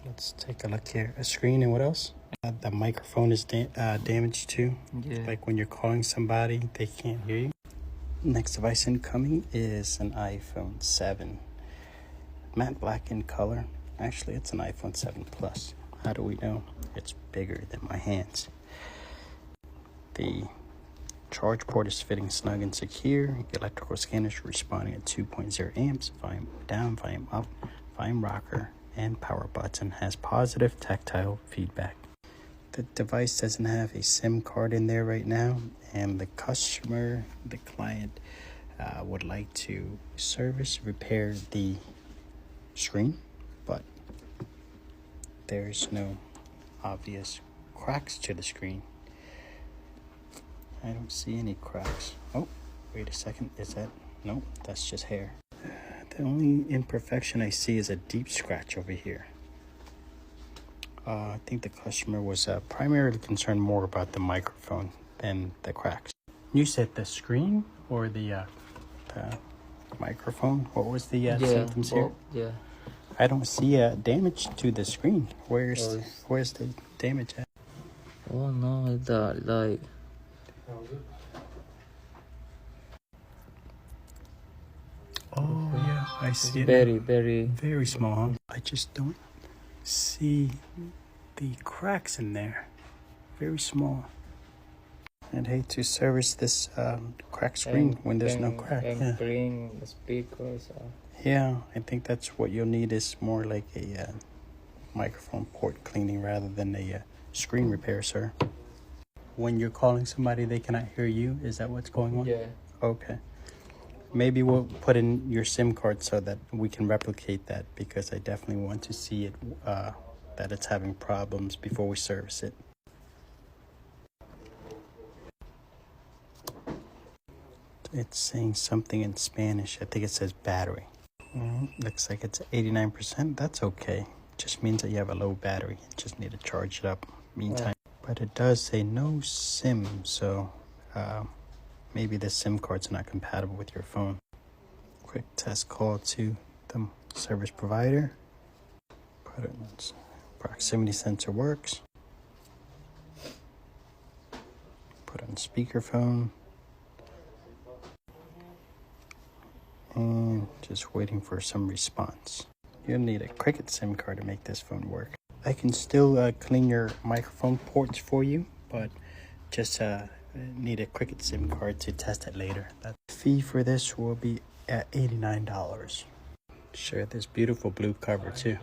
Let's take a look here. A screen and what else? The microphone is damaged too. Yeah. Like when you're calling somebody, they can't hear you. Next device incoming is an iPhone 7. Matte black in color. Actually, it's an iPhone 7 Plus. How do we know? It's bigger than my hands. The charge port is fitting snug and secure. Electrical scanner is responding at 2.0 amps. Volume down, volume up, volume rocker, and power button. Has positive tactile feedback. The device doesn't have a SIM card in there right now, and the client would like to repair the screen, but there's no obvious cracks to the screen. I don't see any cracks. Oh, wait a second. Is that? Nope, that's just hair. The only imperfection I see is a deep scratch over here. I think the customer was primarily concerned more about the microphone than the cracks. You said the screen or the microphone? What was the symptoms here? Yeah. I don't see damage to the screen. Where's the damage at? Oh no, that like. Oh yeah, I see it. Very small. Huh? I just don't see the cracks in there. Very small. I'd hate to service this cracked screen when there's no crack. And bring the speakers. Yeah, I think that's what you'll need is more like a microphone port cleaning rather than a screen repair, sir. When you're calling somebody, they cannot hear you. Is that what's going on? Yeah. Okay. Maybe we'll put in your SIM card so that we can replicate that, because I definitely want to see it that it's having problems before we service it. It's saying something in Spanish. I think it says battery. Looks like it's 89%. That's okay. Just means that you have a low battery. You just need to charge it up meantime. But it does say no SIM, so maybe the SIM card's not compatible with your phone. Quick test call to the service provider. Put it in proximity sensor works. Put on speakerphone. And just waiting for some response. You'll need a Cricket SIM card to make this phone work. I can still clean your microphone ports for you, but just need a Cricket SIM card to test it later. The fee for this will be at $89. Share this beautiful blue cover too.